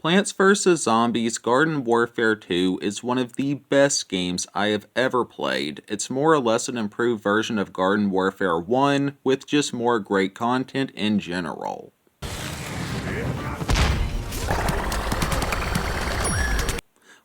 Plants vs. Zombies Garden Warfare 2 is one of the best games I have ever played. It's more or less an improved version of Garden Warfare 1 with just more great content in general.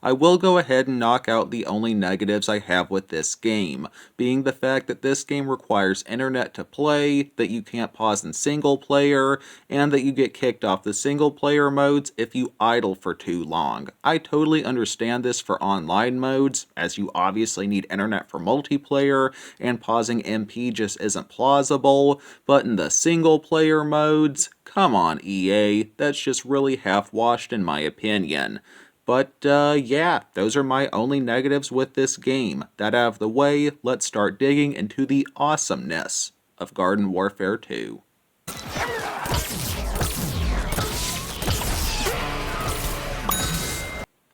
I will go ahead and knock out the only negatives I have with this game, being the fact that this game requires internet to play, that you can't pause in single player, and that you get kicked off the single player modes if you idle for too long. I totally understand this for online modes, as you obviously need internet for multiplayer, and pausing MP just isn't plausible, but in the single player modes, come on EA, that's just really half-washed in my opinion. But yeah, those are my only negatives with this game. That out of the way, let's start digging into the awesomeness of Garden Warfare 2.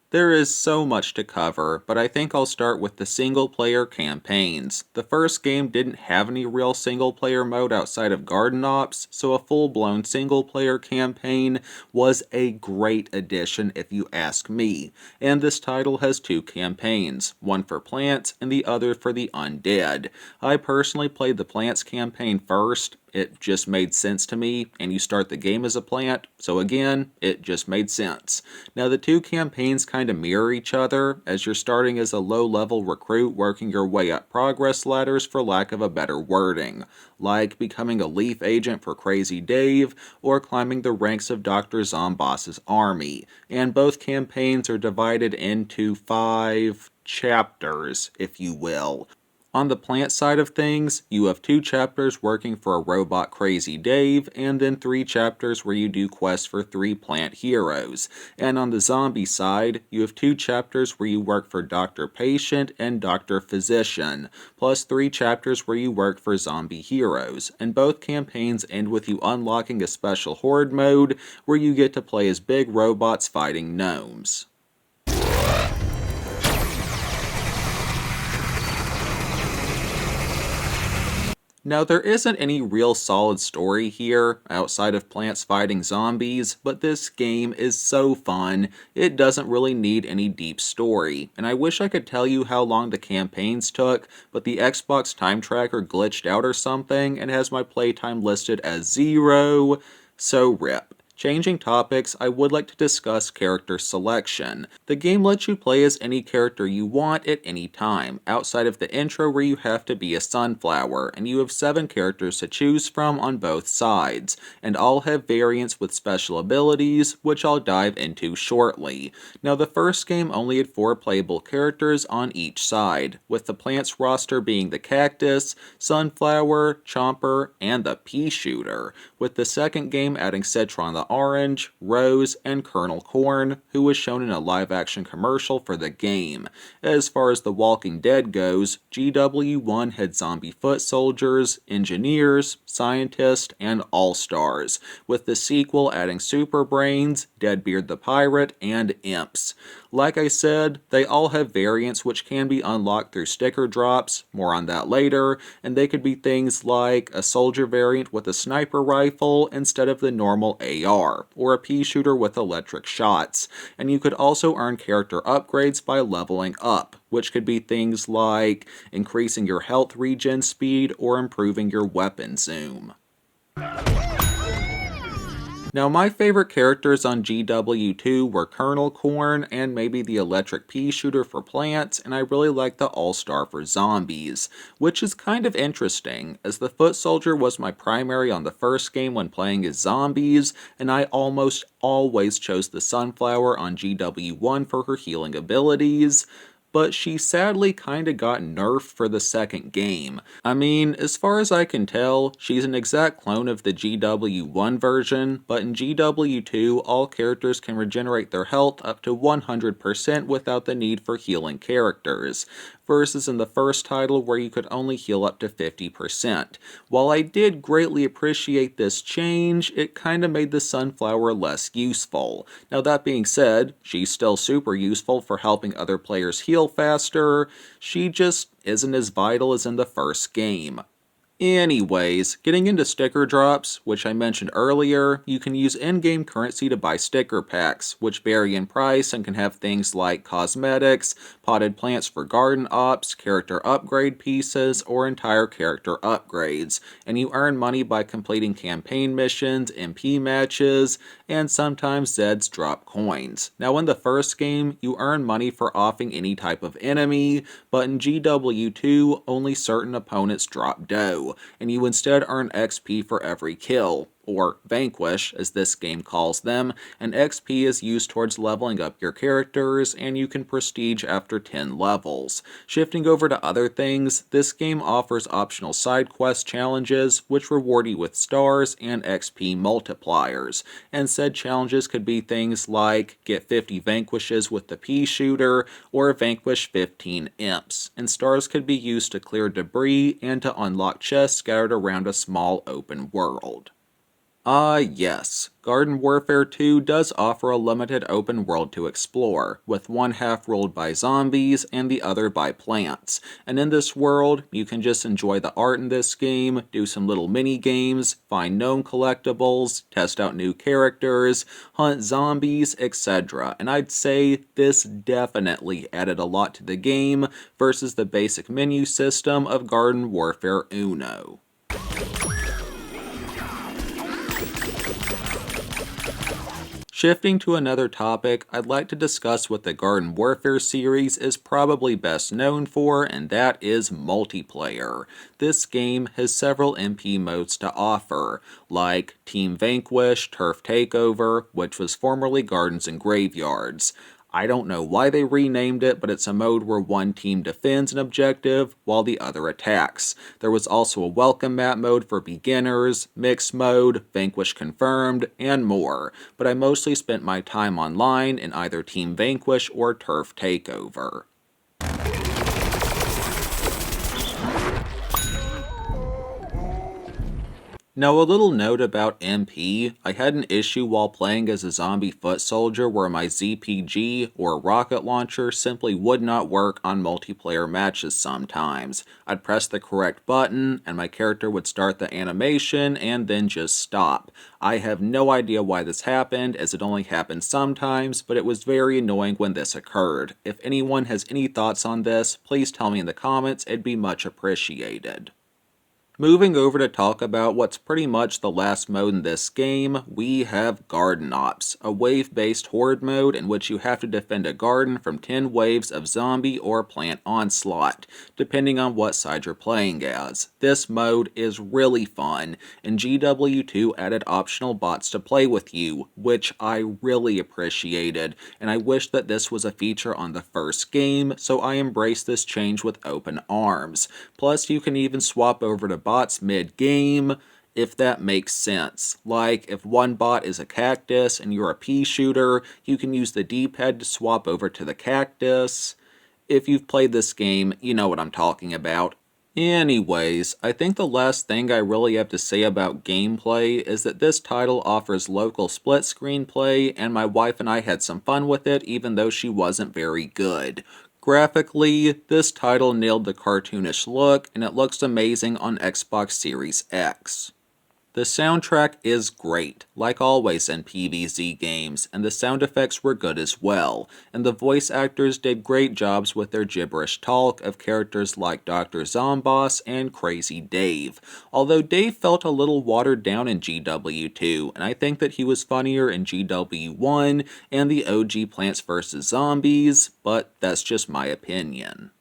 There is so much to cover, but I think I'll start with the single-player campaigns. The first game didn't have any real single-player mode outside of Garden Ops, so a full-blown single-player campaign was a great addition if you ask me. And this title has two campaigns, one for plants and the other for the undead. I personally played the plants campaign first. It just made sense to me, and you start the game as a plant, so again, it just made sense. Now the two campaigns kind of mirror each other, as you're starting as a low-level recruit working your way up progress ladders for lack of a better wording, like becoming a Leaf agent for Crazy Dave, or climbing the ranks of Dr. Zomboss's army, and both campaigns are divided into 5 chapters, if you will. On the plant side of things, you have 2 chapters working for a robot Crazy Dave, and then 3 chapters where you do quests for 3 plant heroes. And on the zombie side, you have 2 chapters where you work for Dr. Patient and Dr. Physician, plus 3 chapters where you work for zombie heroes. And both campaigns end with you unlocking a special horde mode, where you get to play as big robots fighting gnomes. Now, there isn't any real solid story here, outside of plants fighting zombies, but this game is so fun, it doesn't really need any deep story. And I wish I could tell you how long the campaigns took, but the Xbox time tracker glitched out or something, and has my playtime listed as 0, so rip. Changing topics, I would like to discuss character selection. The game lets you play as any character you want at any time, outside of the intro where you have to be a sunflower, and you have 7 characters to choose from on both sides, and all have variants with special abilities, which I'll dive into shortly. Now the first game only had 4 playable characters on each side, with the plants roster being the Cactus, Sunflower, Chomper, and the Pea Shooter, with the second game adding Citron the Orange, Rose, and Colonel Corn, who was shown in a live-action commercial for the game. As far as The Walking Dead goes, GW1 had zombie foot soldiers, engineers, scientists, and all-stars, with the sequel adding Super Brains, Deadbeard the Pirate, and Imps. Like I said, they all have variants which can be unlocked through sticker drops, more on that later, and they could be things like a soldier variant with a sniper rifle instead of the normal AR, or a pea shooter with electric shots, and you could also earn character upgrades by leveling up, which could be things like increasing your health regen speed or improving your weapon zoom. Now my favorite characters on GW2 were Colonel Corn and maybe the Electric Pea Shooter for plants, and I really liked the All-Star for zombies, which is kind of interesting, as the Foot Soldier was my primary on the first game when playing as zombies, and I almost always chose the Sunflower on GW1 for her healing abilities, but she sadly kinda got nerfed for the second game. I mean, as far as I can tell, she's an exact clone of the GW1 version, but in GW2, all characters can regenerate their health up to 100% without the need for healing characters, versus in the first title where you could only heal up to 50%. While I did greatly appreciate this change, it kinda made the Sunflower less useful. Now that being said, she's still super useful for helping other players heal faster, she just isn't as vital as in the first game. Anyways, getting into sticker drops, which I mentioned earlier, you can use in-game currency to buy sticker packs, which vary in price and can have things like cosmetics, potted plants for garden ops, character upgrade pieces, or entire character upgrades, and you earn money by completing campaign missions, MP matches, and sometimes Zeds drop coins. Now in the first game, you earn money for offing any type of enemy, but in GW2, only certain opponents drop dough, and you instead earn XP for every kill, or Vanquish as this game calls them, and XP is used towards leveling up your characters, and you can prestige after 10 levels. Shifting over to other things, this game offers optional side quest challenges, which reward you with stars and XP multipliers, and said challenges could be things like get 50 Vanquishes with the pea shooter, or vanquish 15 imps, and stars could be used to clear debris and to unlock chests scattered around a small open world. Yes, Garden Warfare 2 does offer a limited open world to explore, with one half ruled by zombies and the other by plants. And in this world, you can just enjoy the art in this game, do some little mini games, find gnome collectibles, test out new characters, hunt zombies, etc. And I'd say this definitely added a lot to the game versus the basic menu system of Garden Warfare Uno. Shifting to another topic, I'd like to discuss what the Garden Warfare series is probably best known for, and that is multiplayer. This game has several MP modes to offer, like Team Vanquish, Turf Takeover, which was formerly Gardens and Graveyards. I don't know why they renamed it, but it's a mode where one team defends an objective while the other attacks. There was also a welcome map mode for beginners, mixed mode, Vanquish confirmed, and more, but I mostly spent my time online in either Team Vanquish or Turf Takeover. Now a little note about MP, I had an issue while playing as a zombie foot soldier where my ZPG or rocket launcher simply would not work on multiplayer matches sometimes. I'd press the correct button and my character would start the animation and then just stop. I have no idea why this happened, as it only happened sometimes, but it was very annoying when this occurred. If anyone has any thoughts on this, please tell me in the comments, it'd be much appreciated. Moving over to talk about what's pretty much the last mode in this game, we have Garden Ops, a wave-based horde mode in which you have to defend a garden from 10 waves of zombie or plant onslaught, depending on what side you're playing as. This mode is really fun, and GW2 added optional bots to play with you, which I really appreciated, and I wish that this was a feature on the first game, so I embraced this change with open arms. Plus, you can even swap over to bots mid-game, if that makes sense. Like, if one bot is a cactus and you're a pea shooter, you can use the D-pad to swap over to the cactus. If you've played this game, you know what I'm talking about. Anyways, I think the last thing I really have to say about gameplay is that this title offers local split screen play, and my wife and I had some fun with it even though she wasn't very good. Graphically, this title nailed the cartoonish look, and it looks amazing on Xbox Series X. The soundtrack is great, like always in PvZ games, and the sound effects were good as well, and the voice actors did great jobs with their gibberish talk of characters like Dr. Zomboss and Crazy Dave, although Dave felt a little watered down in GW2, and I think that he was funnier in GW1 and the OG Plants vs. Zombies, but that's just my opinion.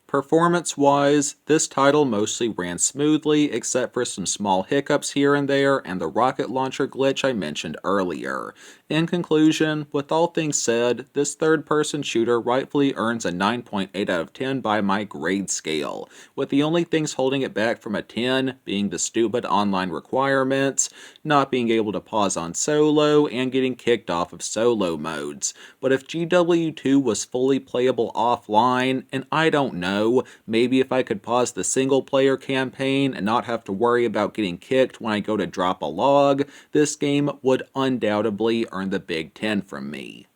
Performance-wise, this title mostly ran smoothly except for some small hiccups here and there and the rocket launcher glitch I mentioned earlier. In conclusion, with all things said, this third-person shooter rightfully earns a 9.8 out of 10 by my grade scale, with the only things holding it back from a 10 being the stupid online requirements, not being able to pause on solo, and getting kicked off of solo modes. But if GW2 was fully playable offline, and I don't know, maybe if I could pause the single-player campaign and not have to worry about getting kicked when I go to drop a log, this game would undoubtedly earn the Big 10 from me.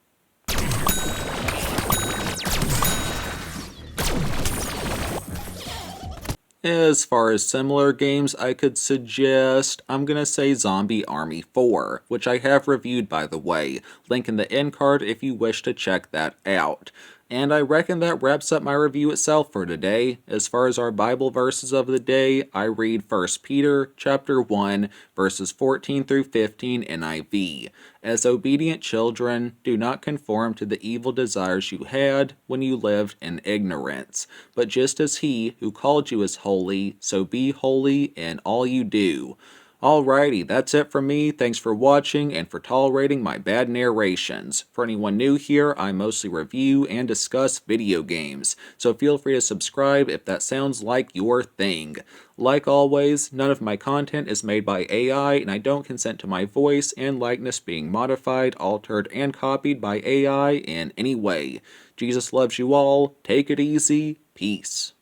As far as similar games I could suggest, I'm gonna say Zombie Army 4, which I have reviewed by the way. Link in the end card if you wish to check that out. And I reckon that wraps up my review itself for today. As far as our Bible verses of the day, I read 1 Peter chapter 1, verses 14 through 15 NIV. As obedient children, do not conform to the evil desires you had when you lived in ignorance. But just as he who called you is holy, so be holy in all you do. Alrighty, that's it from me. Thanks for watching and for tolerating my bad narrations. For anyone new here, I mostly review and discuss video games, so feel free to subscribe if that sounds like your thing. Like always, none of my content is made by AI, and I don't consent to my voice and likeness being modified, altered, and copied by AI in any way. Jesus loves you all. Take it easy. Peace.